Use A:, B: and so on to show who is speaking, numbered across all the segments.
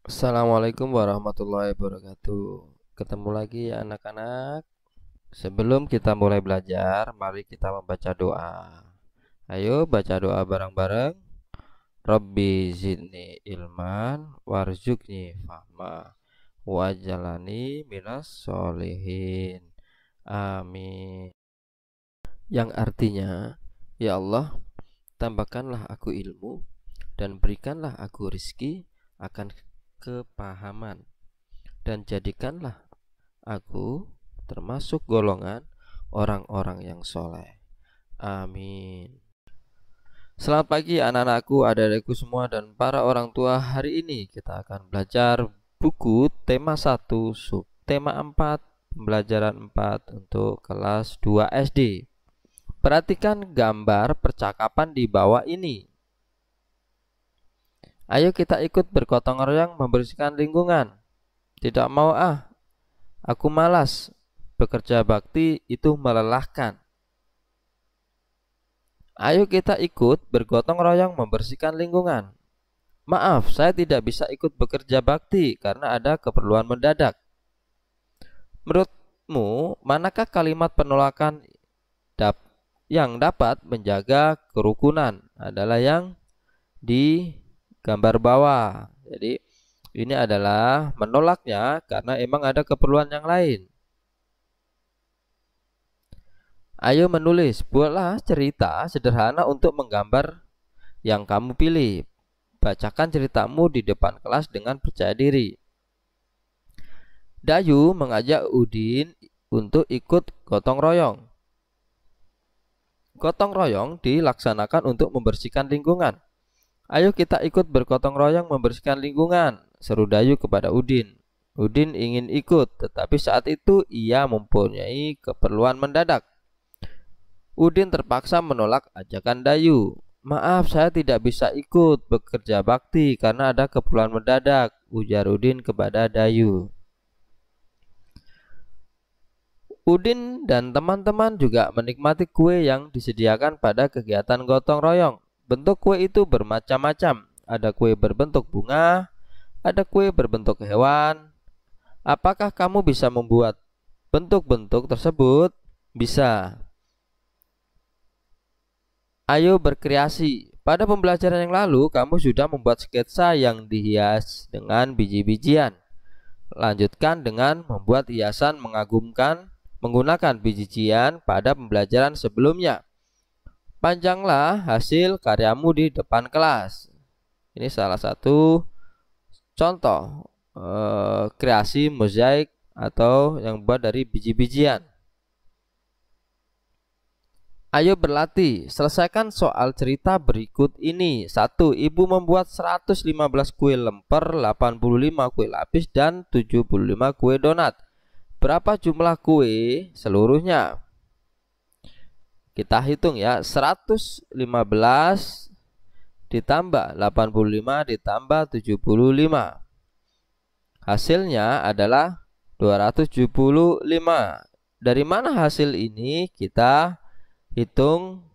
A: Assalamualaikum warahmatullahi wabarakatuh. Ketemu lagi ya anak-anak. Sebelum kita mulai belajar, mari kita membaca doa. Ayo baca doa bareng-bareng. Rabbi zidni ilman warzuqni fahma wajalani minas solihin. Amin. Yang artinya, ya Allah, tambahkanlah aku ilmu dan berikanlah aku rizki akan kepahaman, dan jadikanlah aku termasuk golongan orang-orang yang soleh. Amin. Selamat pagi anak-anakku, adik-adikku semua, dan para orang tua. Hari ini kita akan belajar buku tema 1, subtema 4, pembelajaran 4 untuk kelas 2 SD. Perhatikan gambar percakapan di bawah ini. Ayo kita ikut bergotong royong membersihkan lingkungan. Tidak mau aku malas. Bekerja bakti itu melelahkan. Ayo kita ikut bergotong royong membersihkan lingkungan. Maaf, saya tidak bisa ikut bekerja bakti karena ada keperluan mendadak. Menurutmu, manakah kalimat penolakan yang dapat menjaga kerukunan? Adalah yang di gambar bawah. Jadi ini adalah menolaknya karena emang ada keperluan yang lain. Ayo menulis, buatlah cerita sederhana untuk menggambar yang kamu pilih. Bacakan ceritamu di depan kelas dengan percaya diri. Dayu mengajak Udin untuk ikut gotong royong. Gotong royong dilaksanakan untuk membersihkan lingkungan. Ayo kita ikut bergotong royong membersihkan lingkungan, seru Dayu kepada Udin. Udin ingin ikut, tetapi saat itu ia mempunyai keperluan mendadak. Udin terpaksa menolak ajakan Dayu. Maaf, saya tidak bisa ikut bekerja bakti karena ada keperluan mendadak, ujar Udin kepada Dayu. Udin dan teman-teman juga menikmati kue yang disediakan pada kegiatan gotong royong. Bentuk kue itu bermacam-macam. Ada kue berbentuk bunga, ada kue berbentuk hewan. Apakah kamu bisa membuat bentuk-bentuk tersebut? Bisa. Ayo berkreasi. Pada pembelajaran yang lalu, kamu sudah membuat sketsa yang dihias dengan biji-bijian. Lanjutkan dengan membuat hiasan mengagumkan menggunakan biji-bijian pada pembelajaran sebelumnya. Panjanglah hasil karyamu di depan kelas. Ini salah satu contoh kreasi mozaik atau yang buat dari biji-bijian. Ayo berlatih, selesaikan soal cerita berikut ini. 1. Ibu membuat 115 kue lemper, 85 kue lapis, dan 75 kue donat. Berapa jumlah kue seluruhnya? Kita hitung ya, 115 ditambah 85 ditambah 75. Hasilnya adalah 275. Dari mana hasil ini? Kita hitung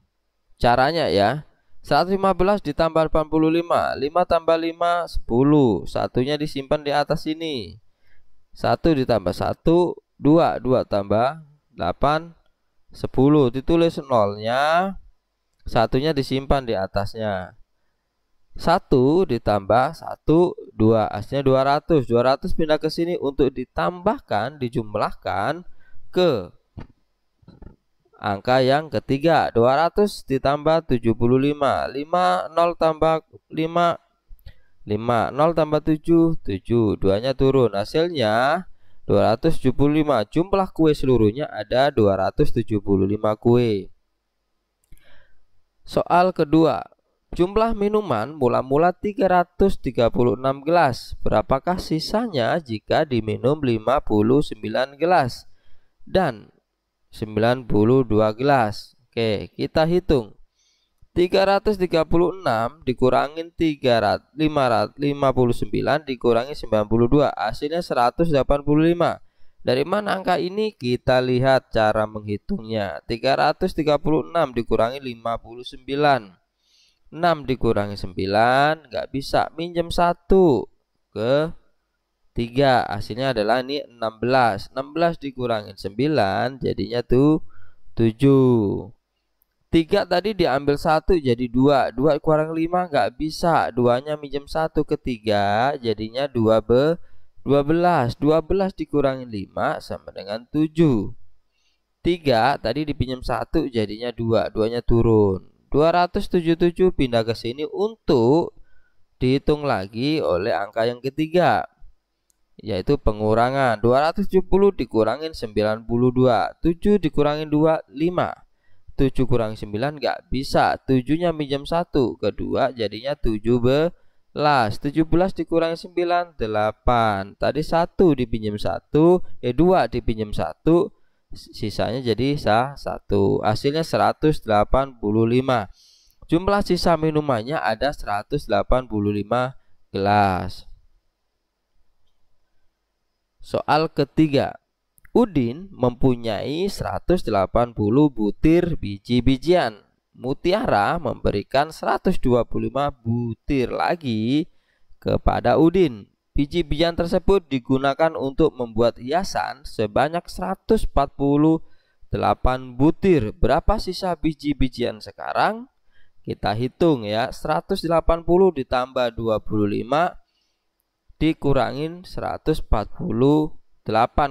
A: caranya ya. 115 ditambah 85, 5 tambah 5 10. Satunya disimpan di atas ini. 1 ditambah 1 2, 2 tambah 8 10. Ditulis nolnya, satunya disimpan di atasnya. 1 ditambah 1 2, hasilnya 200. 200 pindah ke sini untuk ditambahkan, dijumlahkan ke angka yang ketiga. 200 ditambah 75, 5 0 tambah 5 5, 0 tambah 7 7, 2 nya turun, hasilnya 275. Jumlah kue seluruhnya ada 275 kue. Soal kedua, jumlah minuman mula-mula 336 gelas. Berapakah sisanya jika diminum 59 gelas dan 92 gelas? Oke, kita hitung. 336 dikurangin 559 dikurangi 92, hasilnya 185. Dari mana angka ini? Kita lihat cara menghitungnya. 336 dikurangi 59. 6 dikurangi 9, nggak bisa, minjem 1 ke 3. Hasilnya adalah ini 16. 16 dikurangin 9 jadinya tuh 7. 3 tadi diambil 1 jadi 2. 2 kurang 5 nggak bisa. 2-nya minjem 1 ke 3 jadinya 12. 12 dikurangin 5 sama dengan 7. 3 tadi dipinjam 1 jadinya 2. 2-nya turun. 277 pindah ke sini untuk dihitung lagi oleh angka yang ketiga, yaitu pengurangan. 270 dikurangin 92. 7 dikurangin 2, 5. 7 kurang 9 nggak bisa. 7-nya minjem 1 kedua jadinya 17. 17 dikurangi 9, 8. Tadi 1 dipinjam 1, 2 dipinjam 1, sisanya jadi 1. Hasilnya 185. Jumlah sisa minumannya ada 185 gelas. Soal ketiga. Udin mempunyai 180 butir biji-bijian. Mutiara memberikan 125 butir lagi kepada Udin. Biji-bijian tersebut digunakan untuk membuat hiasan sebanyak 148 butir. Berapa sisa biji-bijian sekarang? Kita hitung ya. 180 ditambah 25 dikurangin 148.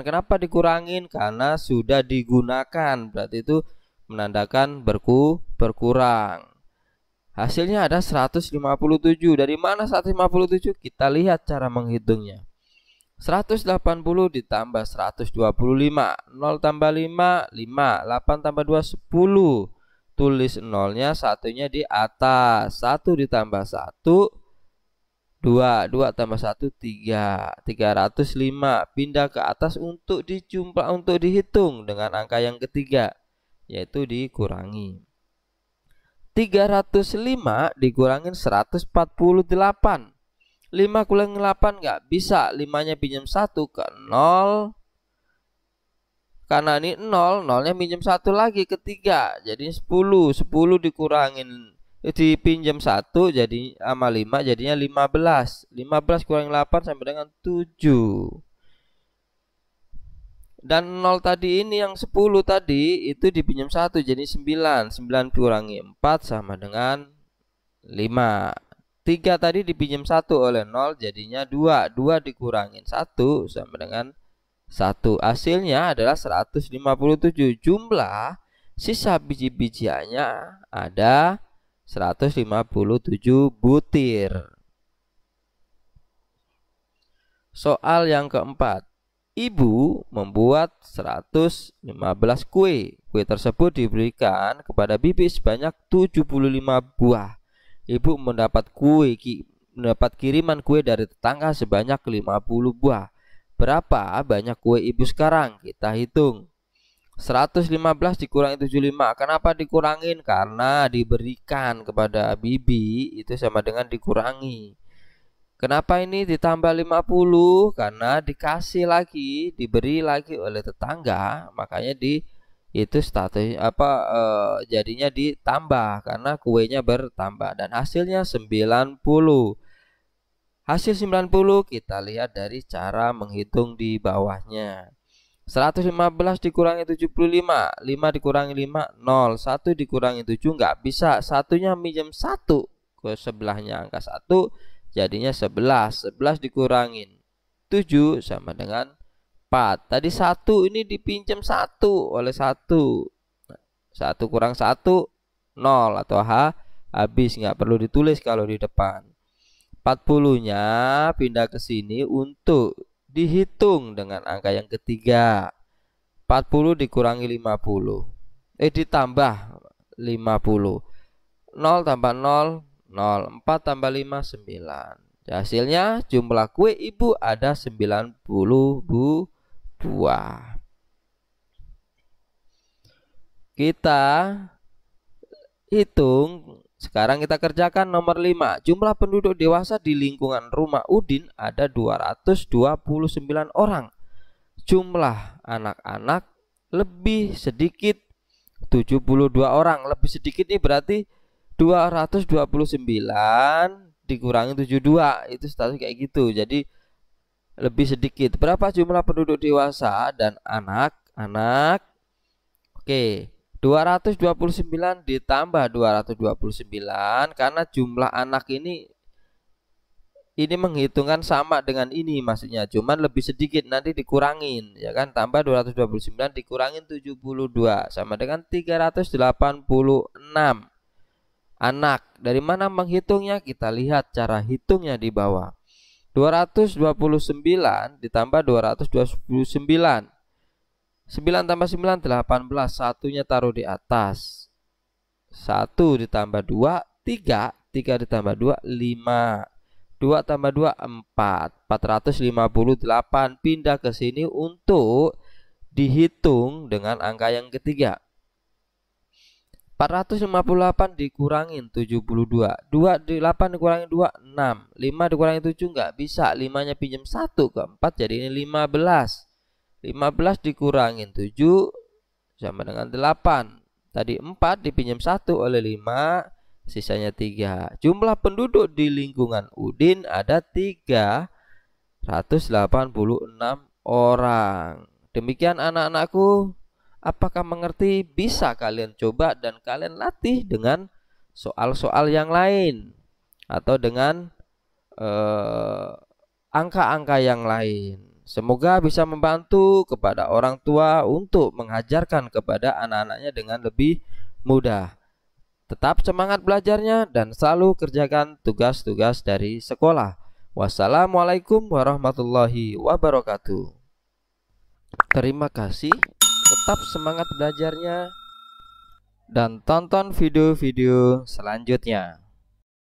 A: Kenapa dikurangin? Karena sudah digunakan. Berarti itu menandakan berkurang. Hasilnya ada 157. Dari mana 157? Kita lihat cara menghitungnya. 180 ditambah 125. 0 tambah 5, 5. 8 tambah 2, 10. Tulis nolnya, satunya di atas. 1 ditambah 1, 2. 2 tambah 1, 3. 305. Pindah ke atas untuk dihitung dengan angka yang ketiga, yaitu dikurangi. 305 dikurangin 148. 5 kurangi 8 nggak bisa. 5-nya pinjam 1 ke 0. Karena ini 0, 0-nya minjem 1 lagi ke 3. Jadi 10. 10 dikurangin dipinjam 1 jadi sama 5 jadinya 15. 15 kurang 8 sampai dengan 7. Dan 0 tadi ini yang 10 tadi itu dipinjam 1 jadi 9. 9 kurangi 4 sama dengan 5. 3 tadi dipinjam 1 oleh 0 jadinya 2. 2 dikurangin 1 sama dengan 1. Hasilnya adalah 157. Jumlah sisa biji-bijiannya ada 157 butir. Soal yang keempat. Ibu membuat 115 kue. Kue tersebut diberikan kepada bibi sebanyak 75 buah. Ibu mendapat kiriman kue dari tetangga sebanyak 50 buah. Berapa banyak kue ibu sekarang? Kita hitung. 115 dikurangi 75. Kenapa dikurangin? Karena diberikan kepada bibi itu sama dengan dikurangi. Kenapa ini ditambah 50? Karena dikasih lagi, diberi lagi oleh tetangga, makanya itu status jadinya ditambah karena kuenya bertambah dan hasilnya 90. Hasil 90 kita lihat dari cara menghitung di bawahnya. 115 dikurangi 75, 5 dikurangi 5, 0. 1 dikurangi 7 nggak bisa. Satunya minjem 1 ke sebelahnya angka 1 jadinya 11. 11 dikurangin 7 sama dengan 4. Tadi 1 ini dipinjam 1 oleh 1. 1 kurang 1, 0 atau habis, nggak perlu ditulis kalau di depan. 40-nya pindah ke sini untuk dihitung dengan angka yang ketiga. 40 dikurangi 50. Ditambah 50. 0 tambah 0, 0. 4 tambah 5, 9. Hasilnya jumlah kue ibu ada 90 buah. Kita hitung. Sekarang kita kerjakan nomor 5. Jumlah penduduk dewasa di lingkungan rumah Udin ada 229 orang. Jumlah anak-anak lebih sedikit 72 orang. Lebih sedikit ini berarti 229 dikurangi 72. Itu status kayak gitu. Jadi lebih sedikit. Berapa jumlah penduduk dewasa dan anak-anak? Oke, 229 ditambah 229 karena jumlah anak ini menghitungkan sama dengan ini, maksudnya cuman lebih sedikit, nanti dikurangin ya kan, tambah 229 dikurangin 72 sama dengan 386 anak. Dari mana menghitungnya? Kita lihat cara hitungnya di bawah. 229 ditambah 229, 9 tambah 9 18, satunya taruh di atas, 1 ditambah 2 3, 3 ditambah 2 5, 2 tambah 2 4, 458. Pindah ke sini untuk dihitung dengan angka yang ketiga. 458 dikurangin 72, 28 dikurangi 2 6, 5 dikurangi 7 nggak bisa, 5 nya pinjam 1 ke 4 jadi ini 15. 15 dikurangin 7 sama dengan 8. Tadi 4 dipinjam 1 oleh 5, sisanya 3. Jumlah penduduk di lingkungan Udin ada 386 orang. Demikian anak-anakku, apakah mengerti? Bisa kalian coba dan kalian latih dengan soal-soal yang lain atau dengan angka-angka yang lain. Semoga bisa membantu kepada orang tua untuk mengajarkan kepada anak-anaknya dengan lebih mudah. Tetap semangat belajarnya dan selalu kerjakan tugas-tugas dari sekolah. Wassalamualaikum warahmatullahi wabarakatuh. Terima kasih. Tetap semangat belajarnya dan tonton video-video selanjutnya.